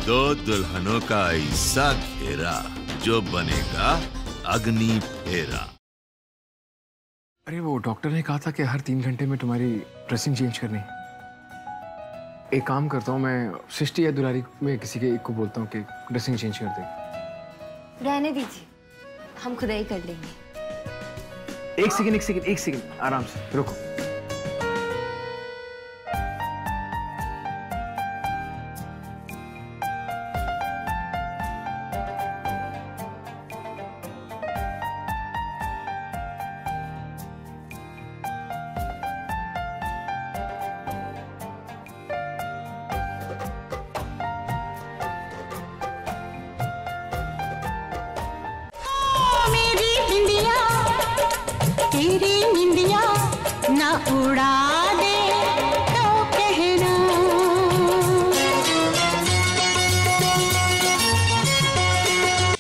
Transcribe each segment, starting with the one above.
दो दुल्हनों का ऐसा घेरा जो बनेगा अग्नि फेरा। अरे वो डॉक्टर ने कहा था कि हर 3 घंटे में तुम्हारी ड्रेसिंग चेंज करनी। एक काम करता हूँ, मैं सृष्टि या दुलारी में किसी के एक को बोलता हूँ कि ड्रेसिंग चेंज कर दे। रहने दीजिए, हम खुद ही कर लेंगे। एक सेकंड आराम से रुको। तेरी निंदिया ना उड़ा दे तो कहना।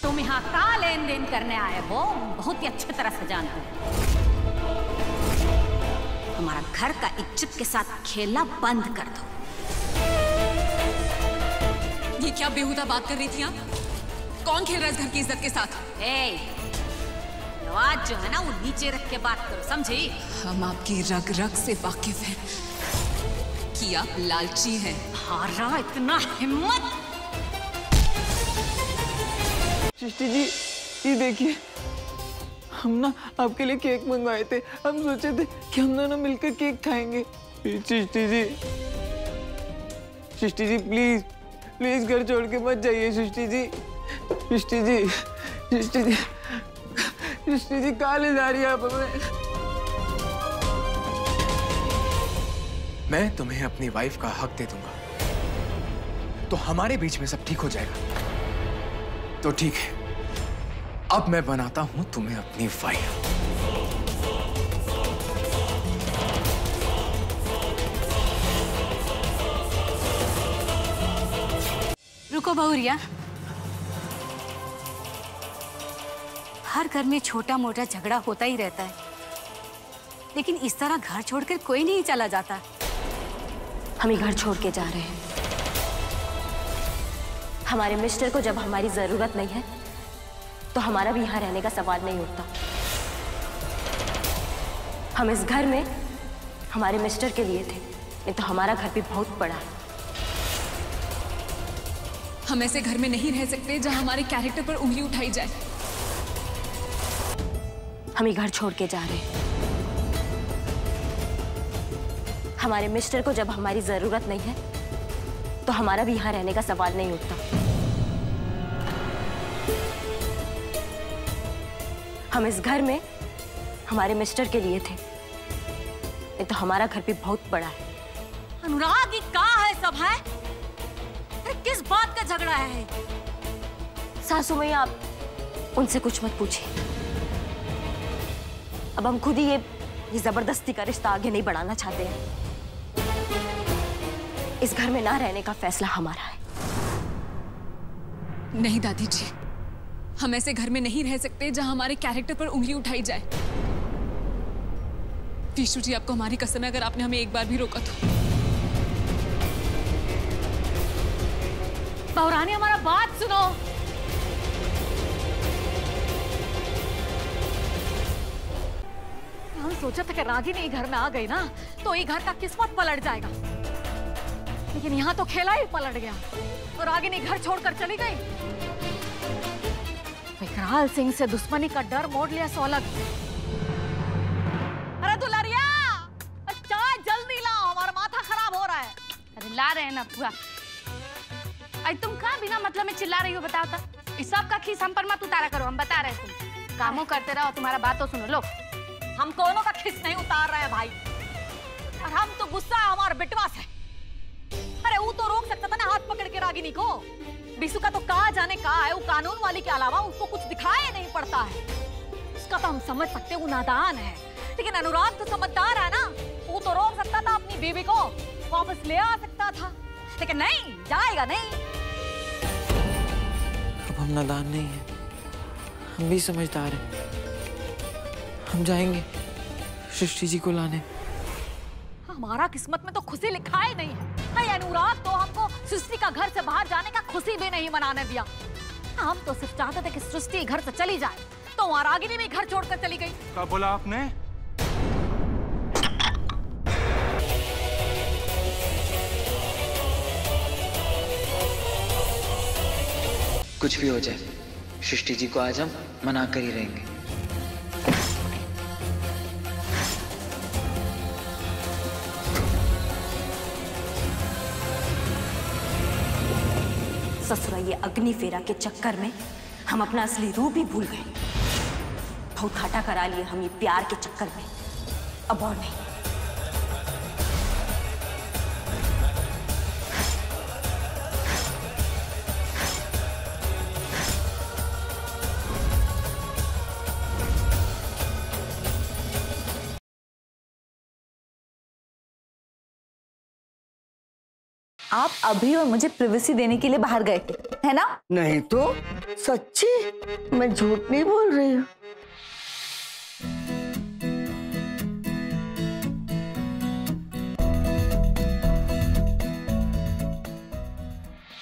तुम यहाँ का लेन देन करने आए हो बहुत ही अच्छी तरह से जानते हो। हमारा घर का इज्जत के साथ खेलना बंद कर दो। ये क्या बेहुदा बात कर रही थी आप? कौन खेल रहा है इस घर की इज्जत के साथ? आवाज जो है ना वो नीचे रख के बात करो, समझी? हम आपकी रग रग से वाकिफ हैं कि आप लालची हैं। हारा इतना हिम्मत। सृष्टि जी ये देखिए, हम ना आपके लिए केक मंगवाए थे। हम सोचे थे कि हम दोनों मिलकर केक खाएंगे। सृष्टि जी प्लीज घर छोड़ के मत जाइए। सृष्टि जी कहाँ ले जा रही है आप हमें? मैं तुम्हें अपनी वाइफ का हक दे दूंगा तो हमारे बीच में सब ठीक हो जाएगा। तो ठीक है, अब मैं बनाता हूं तुम्हें अपनी वाइफ। रुको बहुरिया, हर घर में छोटा मोटा झगड़ा होता ही रहता है, लेकिन इस तरह घर छोड़कर कोई नहीं चला जाता। हम ही घर छोड़ के जा रहे हैं। हमारे मिस्टर को जब हमारी जरूरत नहीं है तो हमारा भी यहाँ रहने का सवाल नहीं उठता। हम इस घर में हमारे मिस्टर के लिए थे, नहीं तो हमारा घर भी बहुत बड़ा है। हम ऐसे घर में नहीं रह सकते जहां हमारे कैरेक्टर पर उंगली उठाई जाए। हम ही घर छोड़ के जा रहे हैं। हमारे मिस्टर को जब हमारी जरूरत नहीं है तो हमारा भी यहाँ रहने का सवाल नहीं उठता। हम इस घर में हमारे मिस्टर के लिए थे, नहीं तो हमारा घर भी बहुत बड़ा है। अनुराग ये क्या है सब है? किस बात का झगड़ा है? सासू मैया आप उनसे कुछ मत पूछिए। अब हम खुद ही ये जबरदस्ती का रिश्ता आगे नहीं बढ़ाना चाहते हैं। इस घर में ना रहने का फैसला हमारा है। नहीं दादी जी, हम ऐसे घर में नहीं रह सकते जहां हमारे कैरेक्टर पर उंगली उठाई जाए। विशु जी आपको हमारी कसम है, अगर आपने हमें एक बार भी रोका तो। बहुरानी हमारा बात सुनो। हम सोचा था कि रागिनी घर में आ गई ना तो ये घर का किस्मत पलट जाएगा, लेकिन यहाँ तो खेला ही पलट गया और रागिनी घर छोड़कर चली गई। विकराल सिंह से दुश्मनी का डर मोड़ लिया सोलग। अरे दुलारिया, चाय जल्दी लाओ, हमारा माथा खराब हो रहा है। अरे ला रहे हैं ना पूरा। अरे तुम कहाँ बिना मतलब में चिल्ला रही हो? बताओ तो। इस सब का खीस हम पर मत उतारा करो, हम बता रहे हैं। तुम कामों करते रहो, तुम्हारा बात तो सुनो। लो हम दोनों का खिस नहीं उतार रहे हैं भाई, और हम तो गुस्सा है हमारे बिटवा से। अरे वो तो रोक सकता था ना हाथ पकड़ के रागिनी को। बिसु का तो कहा जाने कहा है, वो कानून वाली के अलावा उसको कुछ दिखाई नहीं पड़ता है। उसका तो हम समझ सकते हैं वो नादान है, लेकिन अनुराग तो समझदार है ना। वो तो रोक सकता था अपनी बीवी को, वापस ले आ सकता था, लेकिन नहीं, जाएगा नहीं। अब हम नादान नहीं हैं, हम भी समझदार हैं। हम जाएंगे सृष्टि जी को लाने। हमारा किस्मत में तो खुशी लिखा ही नहीं है। अनुराग तो हमको सृष्टि का घर से बाहर जाने का खुशी भी नहीं मनाने दिया। हम तो सिर्फ चाहते थे कि सृष्टि घर से चली जाए, तो वहां रागिनी भी घर छोड़कर चली गई। क्या बोला आपने? कुछ भी हो जाए, सृष्टि जी को आज हम मना कर ही रहेंगे। ससुरा, ये अग्नि फेरा के चक्कर में हम अपना असली रूप ही भूल गए। बहुत हटा करा लिए हम ये प्यार के चक्कर में, अब और नहीं। आप अभी और मुझे प्रिवेसी देने के लिए बाहर गए थे, है ना? नहीं तो सच्ची, मैं झूठ नहीं बोल रही हूँ।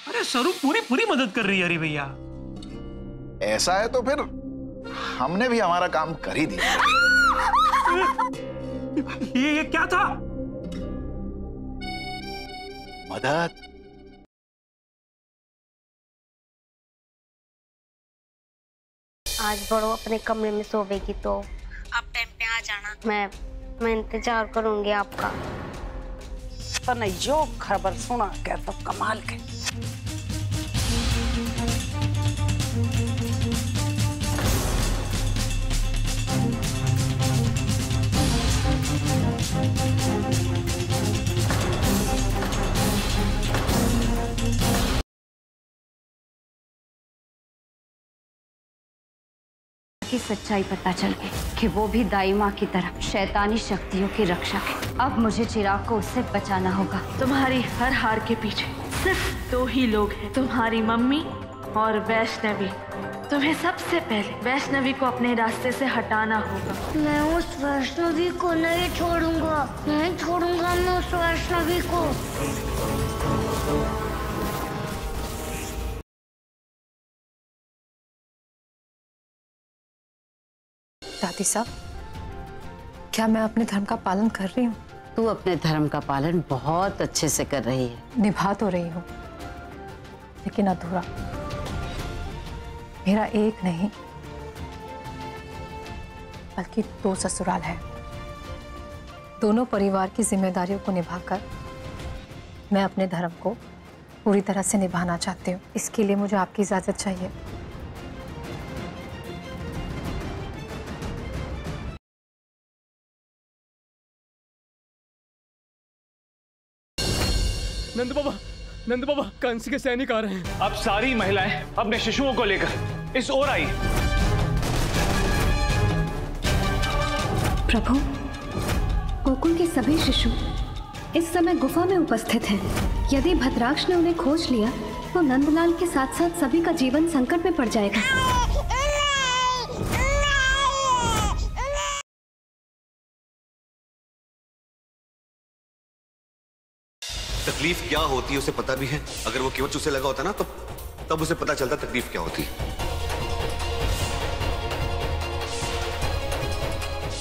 अरे स्वरूप पूरी मदद कर रही है। अरे भैया, ऐसा है तो फिर हमने भी हमारा काम कर ही दिया। ये क्या था? मदद। आज बड़ो अपने कमरे में सोवेगी तो आप टाइम पे आ जाना। मैं इंतजार करूंगी आपका। तने जो खबर सुना क्या तो कमाल के। की सच्चाई पता चल गई कि वो भी दाई माँ की तरह शैतानी शक्तियों की रक्षक है। अब मुझे चिराग को उससे बचाना होगा। तुम्हारी हर हार के पीछे सिर्फ 2 ही लोग हैं, तुम्हारी मम्मी और वैष्णवी। तुम्हें सबसे पहले वैष्णवी को अपने रास्ते से हटाना होगा। मैं उस वैष्णवी को नहीं छोड़ूंगा, नहीं छोड़ूंगा मैं उस वैष्णवी को। दादी साहब, क्या मैं अपने धर्म का पालन कर रही हूँ? तू अपने धर्म का पालन बहुत अच्छे से कर रही है। निभा तो रही हूँ, लेकिन अधूरा। मेरा एक नहीं बल्कि 2 ससुराल है। दोनों परिवार की जिम्मेदारियों को निभाकर मैं अपने धर्म को पूरी तरह से निभाना चाहती हूँ। इसके लिए मुझे आपकी इजाजत चाहिए। नंद बाबा, कंस के सैनिक आ रहे हैं। अब सारी महिलाएं अपने शिशुओं को लेकर इस ओर आई। प्रभु, गोकुल के सभी शिशु इस समय गुफा में उपस्थित हैं। यदि भद्राक्ष ने उन्हें खोज लिया तो नंदलाल के साथ साथ सभी का जीवन संकट में पड़ जाएगा। तकलीफ क्या होती है उसे पता भी है। अगर वो केवल उसे लगा होता ना तो तब उसे पता चलता तकलीफ क्या होती।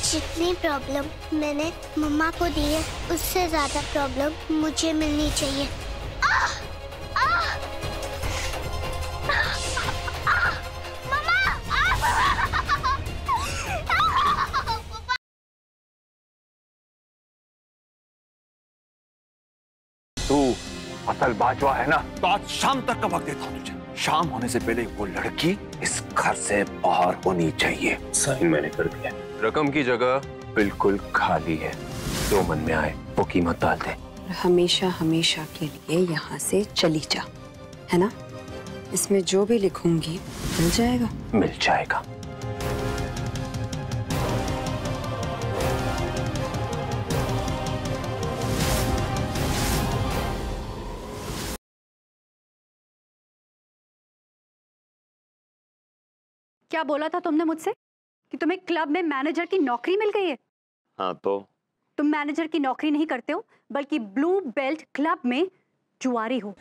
जितनी प्रॉब्लम मैंने मम्मा को दी है उससे ज्यादा प्रॉब्लम मुझे मिलनी चाहिए। तू असल बाजवा है ना, तो आज शाम तक का वक्त देता हूँ तुझे। शाम होने से पहले वो लड़की इस घर से बाहर होनी चाहिए। साइन मैंने कर दिया। रकम की जगह बिल्कुल खाली है, जो मन में आए वो कीमत डाल दे। हमेशा हमेशा के लिए यहाँ से चली जा, है ना? इसमें जो भी लिखूंगी मिल जाएगा। मिल जाएगा। क्या बोला था तुमने मुझसे कि तुम्हें क्लब में मैनेजर की नौकरी मिल गई है? हाँ तो तुम मैनेजर की नौकरी नहीं करते हो, बल्कि ब्लू बेल्ट क्लब में जुआरी हो।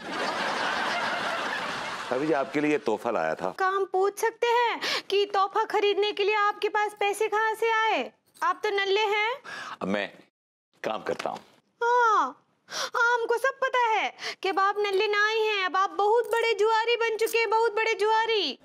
भाभी जी आपके लिए तोहफा लाया था। क्या हम पूछ सकते हैं कि तोहफा खरीदने के लिए आपके पास पैसे कहाँ से आए? आप तो नल्ले हैं। अब मैं काम करता हूँ। हाँ हमको सब पता है कि अब आप नल्ले ना ही हैं, अब आप बहुत बड़े जुआरी बन चुके हैं, बहुत बड़े जुआरी।